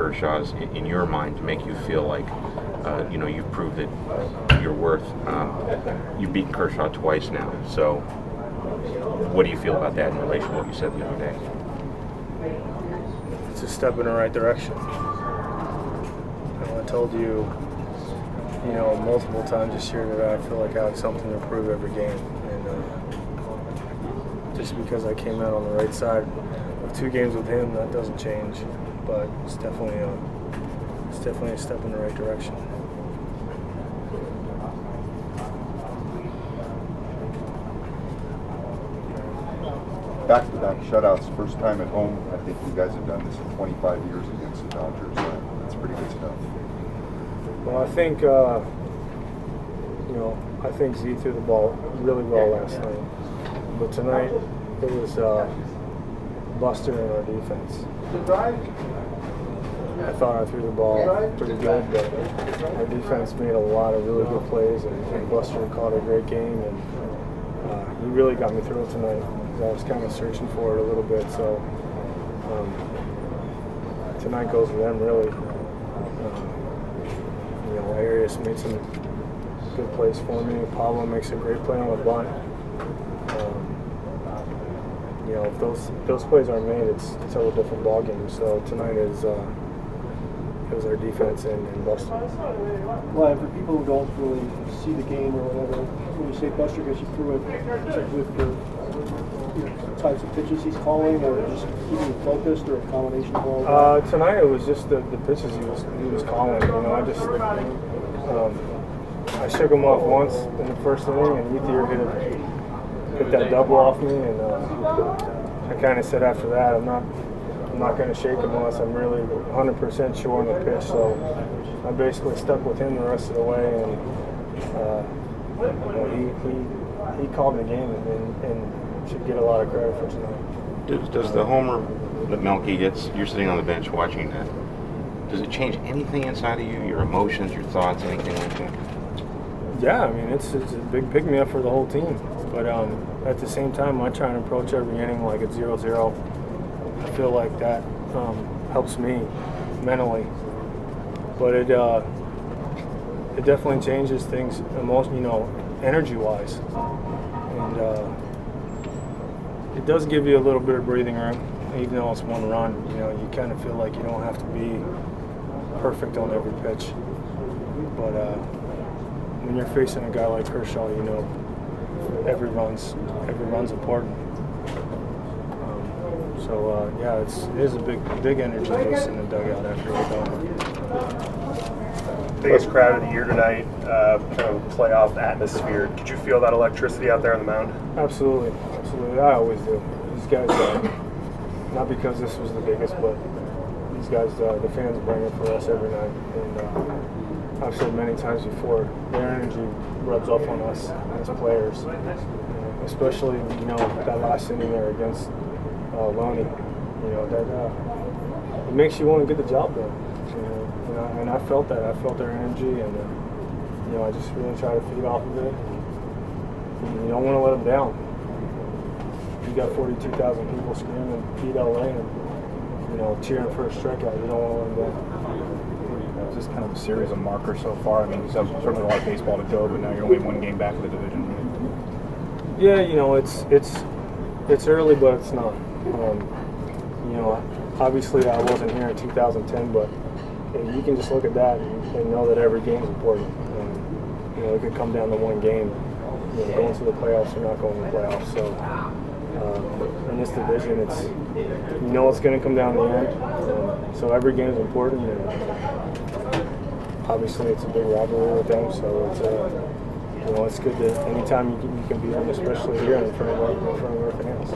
Kershaw's in your mind to make you feel like you've proved that you're worth? You've beaten Kershaw twice now, so what do you feel about that in relation to what you said the other day? It's a step in the right direction. I told you, multiple times this year that I feel like I have something to prove every game, and just because I came out on the right side of 2 games with him, that doesn't change. But it's definitely a step in the right direction. Back-to-back shutouts, first time at home. I think you guys have done this in 25 years against the Dodgers. That's pretty good stuff. Well, I think Z threw the ball really well last night. But tonight, it was Buster and our defense. I thought I threw the ball pretty good, but our defense made a lot of really good plays, and Buster caught a great game, and he really got me through it tonight. I was kind of searching for it a little bit, so tonight goes to them, really. Arias made some good plays for me. Pablo makes a great play on the bunt. If those plays aren't made, it's a whole different ball game. So tonight it was our defense and Buster. Well, for people who don't really see the game or whatever, when you say Buster gets you through it, is it with the types of pitches he's calling, or just keeping you focused, or a combination of all? Tonight it was just the pitches he was calling. I shook him off once in the first inning, and Ethier hit that double off me, and I kind of said after that, I'm not going to shake him unless I'm really 100% sure on the pitch. So I basically stuck with him the rest of the way, and he called the game and should get a lot of credit for tonight. Does the homer that Melky hits, you're sitting on the bench watching that, does it change anything inside of you, your emotions, your thoughts, anything like that? Yeah, it's a big pick-me-up for the whole team. But at the same time, I try and approach every inning like it's 0-0. I feel like that helps me mentally. But it definitely changes things, energy-wise. And it does give you a little bit of breathing room, even though it's one run. You kind of feel like you don't have to be perfect on every pitch. But when you're facing a guy like Kershaw, every run's important. It is a big energy boost in the dugout after we're done. Biggest crowd of the year tonight, kind of playoff atmosphere. Did you feel that electricity out there on the mound? Absolutely. I always do. These guys, not because this was the biggest, but these guys, the fans bring it for us every night. And I've said many times before, their energy rubs off on us as players, especially that last inning there against Lonnie. That it makes you want to get the job done. And I felt that. I felt their energy, and I just really try to feed off of it. You don't want to let them down. You got 42,000 people screaming, beat LA, and cheering for a strikeout. You don't want to let them down. It's just kind of a series of markers so far. You have certainly a lot of baseball to go, but now you're only 1 game back of the division. Yeah, it's early, but it's not. Obviously I wasn't here in 2010, but you can just look at that and know that every game is important. It could come down to 1 game, going to the playoffs or not going to the playoffs. So in this division, it's going to come down to the end. So every game is important, and obviously it's a big rivalry with them. So it's good that anytime you can beat them, especially here in front of our fans.